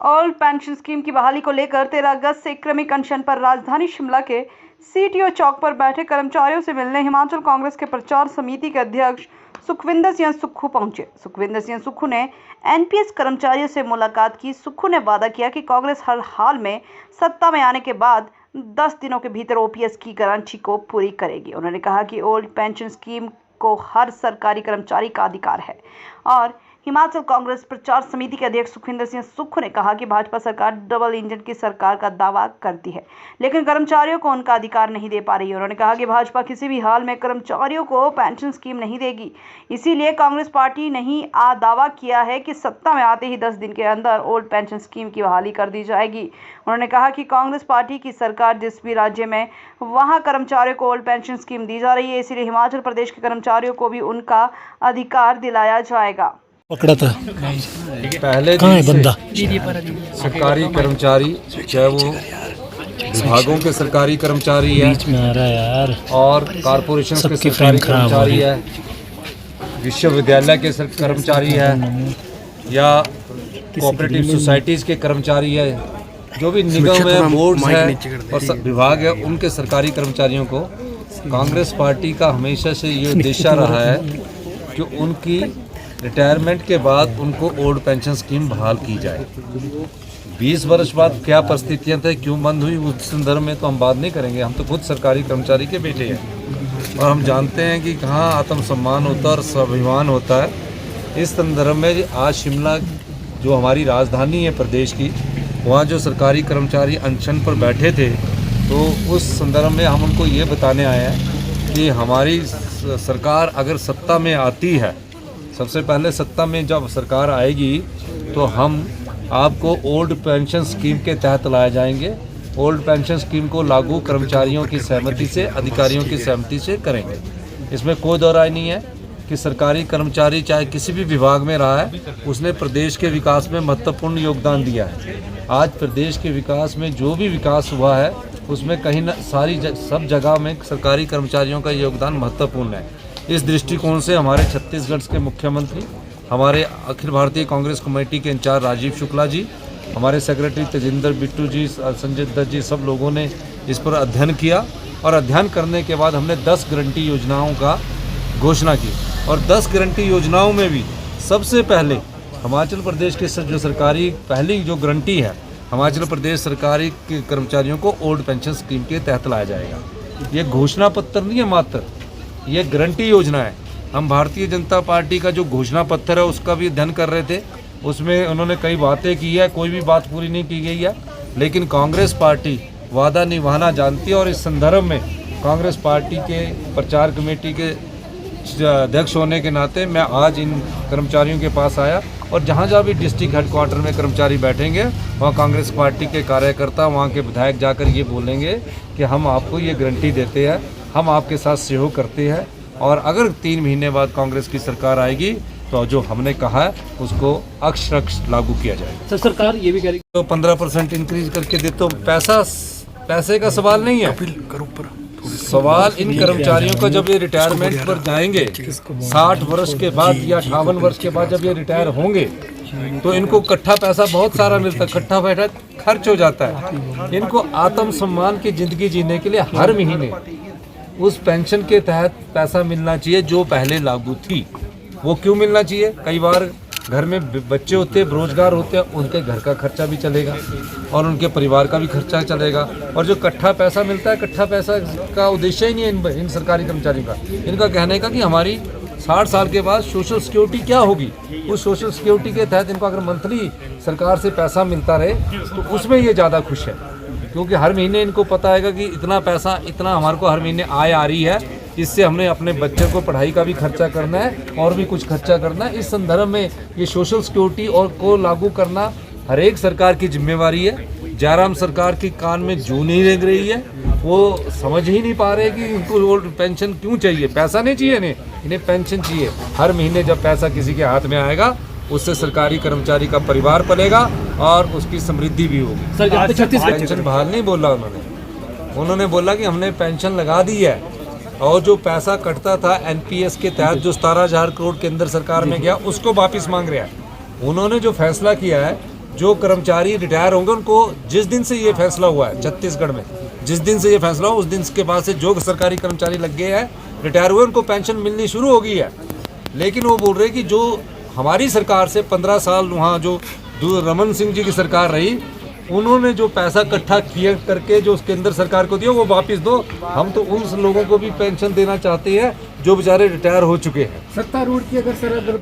Old pension scheme की बहाली को लेकर 13 अगस्त से क्रमिक अनशन पर राजधानी शिमला के सीटीओ चौक पर बैठे कर्मचारियों से मिलने हिमाचल कांग्रेस के प्रचार समिति के अध्यक्ष सुखविंदर सिंह सुक्खू पहुंचे। सुखविंदर सिंह सुक्खू ने एनपीएस कर्मचारियों से मुलाकात की। सुक्खू ने वादा किया कि कांग्रेस हर हाल में सत्ता में आने के बाद 10 दिनों के भीतर ओपीएस की गारंटी को पूरी करेगी। उन्होंने कहा कि ओल्ड पेंशन स्कीम को हर सरकारी कर्मचारी का अधिकार है और हिमाचल कांग्रेस प्रचार समिति के अध्यक्ष सुखविंदर सिंह सुक्खू ने कहा कि भाजपा सरकार डबल इंजन की सरकार का दावा करती है लेकिन कर्मचारियों को उनका अधिकार नहीं दे पा रही है। उन्होंने कहा कि भाजपा किसी भी हाल में कर्मचारियों को पेंशन स्कीम नहीं देगी, इसीलिए कांग्रेस पार्टी नहीं दावा किया है कि सत्ता में आते ही 10 दिन के अंदर ओल्ड पेंशन स्कीम की बहाली कर दी जाएगी। उन्होंने कहा कि कांग्रेस पार्टी की सरकार जिस भी राज्य में वहां कर्मचारियों को ओल्ड पेंशन स्कीम दी जा रही है, इसीलिए हिमाचल प्रदेश के कर्मचारियों को भी उनका अधिकार दिलाया जाएगा। पकड़ा था पहले कहाँ है बंदा? सरकारी कर्मचारी, चाहे वो विभागों के सरकारी कर्मचारी है बीच में आ रहा है यार, और कॉरपोरेशन के सबकी सरकारी फ्रेम खराब हो कर्मचारी रही है, विश्वविद्यालय के कर्मचारी है या कोऑपरेटिव सोसाइटीज़ के कर्मचारी है, जो भी निगम है, बोर्ड्स है और विभाग है, उनके सरकारी कर्मचारियों को कांग्रेस पार्टी का हमेशा से ये उद्देश्य रहा है कि उनकी रिटायरमेंट के बाद उनको ओल्ड पेंशन स्कीम बहाल की जाए। 20 वर्ष बाद क्या परिस्थितियां थे, क्यों बंद हुई, उस संदर्भ में तो हम बात नहीं करेंगे। हम तो खुद सरकारी कर्मचारी के बेटे हैं और हम जानते हैं कि कहाँ आत्मसम्मान होता है और स्वाभिमान होता है। इस संदर्भ में आज शिमला जो हमारी राजधानी है प्रदेश की, वहाँ जो सरकारी कर्मचारी अनशन पर बैठे थे, तो उस संदर्भ में हम उनको ये बताने आए हैं कि हमारी सरकार अगर सत्ता में आती है, सबसे पहले सत्ता में जब सरकार आएगी तो हम आपको ओल्ड पेंशन स्कीम के तहत लाए जाएंगे। ओल्ड पेंशन स्कीम को लागू कर्मचारियों की सहमति से, अधिकारियों की सहमति से करेंगे। इसमें कोई दो राय नहीं है कि सरकारी कर्मचारी चाहे किसी भी विभाग में रहा है, उसने प्रदेश के विकास में महत्वपूर्ण योगदान दिया है। आज प्रदेश के विकास में जो भी विकास हुआ है उसमें कहीं न सब जगह में सरकारी कर्मचारियों का योगदान महत्वपूर्ण है। इस दृष्टिकोण से हमारे छत्तीसगढ़ के मुख्यमंत्री, हमारे अखिल भारतीय कांग्रेस कमेटी के इंचार्ज राजीव शुक्ला जी, हमारे सेक्रेटरी तेजिंदर बिट्टू जी, संजय दत्त जी, सब लोगों ने इस पर अध्ययन किया और अध्ययन करने के बाद हमने 10 गारंटी योजनाओं का घोषणा की और 10 गारंटी योजनाओं में भी सबसे पहले हिमाचल प्रदेश के जो सरकारी पहली जो गारंटी है, हिमाचल प्रदेश सरकारी के कर्मचारियों को ओल्ड पेंशन स्कीम के तहत लाया जाएगा। ये घोषणा पत्र नहीं है, मात्र ये गारंटी योजना है। हम भारतीय जनता पार्टी का जो घोषणा पत्र है उसका भी अध्ययन कर रहे थे, उसमें उन्होंने कई बातें की है, कोई भी बात पूरी नहीं की गई है, लेकिन कांग्रेस पार्टी वादा निभाना जानती है और इस संदर्भ में कांग्रेस पार्टी के प्रचार कमेटी के अध्यक्ष होने के नाते मैं आज इन कर्मचारियों के पास आया और जहाँ जहाँ भी डिस्ट्रिक्ट हेडक्वार्टर में कर्मचारी बैठेंगे वहाँ कांग्रेस पार्टी के कार्यकर्ता, वहाँ के विधायक जाकर ये बोलेंगे कि हम आपको ये गारंटी देते हैं, हम आपके साथ सहयोग करते हैं और अगर 3 महीने बाद कांग्रेस की सरकार आएगी तो जो हमने कहा है उसको अक्षरश लागू किया जाएगा। सर, सरकार ये भी कह रही तो 15% इंक्रीज करके दे, तो पैसे का सवाल नहीं है, सवाल इन कर्मचारियों का जब ये रिटायरमेंट पर जाएंगे 60 वर्ष के बाद या 58 वर्ष के बाद जब ये रिटायर होंगे तो इनको इकट्ठा पैसा बहुत सारा मिलता है, इकट्ठा पैसा खर्च हो जाता है। इनको आत्मसम्मान की जिंदगी जीने के लिए हर महीने उस पेंशन के तहत पैसा मिलना चाहिए जो पहले लागू थी। वो क्यों मिलना चाहिए? कई बार घर में बच्चे होते हैं, बेरोजगार होते हैं, उनके घर का खर्चा भी चलेगा और उनके परिवार का भी खर्चा चलेगा। और जो इकट्ठा पैसा मिलता है, इकट्ठा पैसा का उद्देश्य ही नहीं है इन सरकारी कर्मचारियों का। इनका कहने का कि हमारी 60 साल के बाद सोशल सिक्योरिटी क्या होगी, उस सोशल सिक्योरिटी के तहत इनको अगर मंथली सरकार से पैसा मिलता रहे तो उसमें ये ज़्यादा खुश है, क्योंकि हर महीने इनको पता है कि इतना पैसा, इतना हमारे को हर महीने आय आ रही है, इससे हमने अपने बच्चे को पढ़ाई का भी खर्चा करना है और भी कुछ खर्चा करना है। इस संदर्भ में ये सोशल सिक्योरिटी और को लागू करना हर एक सरकार की जिम्मेवारी है। जयराम सरकार की कान में जू नहीं लग रही है, वो समझ ही नहीं पा रहे कि इनको ओल्ड पेंशन क्यों चाहिए। पैसा नहीं चाहिए इन्हें पेंशन चाहिए। हर महीने जब पैसा किसी के हाथ में आएगा उससे सरकारी कर्मचारी का परिवार पलेगा और उसकी समृद्धि भी होगी। सर, पेंशन बहाल नहीं बोला उन्होंने बोला कि हमने पेंशन लगा दी है और जो पैसा कटता था एनपीएस के तहत जो 17,000 करोड़ केंद्र सरकार में गया उसको वापस मांग रहा है। उन्होंने जो फैसला किया है, जो कर्मचारी रिटायर होंगे उनको जिस दिन से ये फैसला हुआ है छत्तीसगढ़ में, जिस दिन से ये फैसला हुआ उस दिन के बाद से जो सरकारी कर्मचारी लग गए हैं रिटायर हुए उनको पेंशन मिलनी शुरू हो गई है। लेकिन वो बोल रहे कि जो हमारी सरकार से 15 साल वहाँ जो रमन सिंह जी की सरकार रही उन्होंने जो पैसा इकट्ठा किया करके जो केंद्र सरकार को दिया वो वापस दो। हम तो उन लोगों को भी पेंशन देना चाहते हैं जो बेचारे रिटायर हो चुके हैं। सत्तारूढ़ की अगर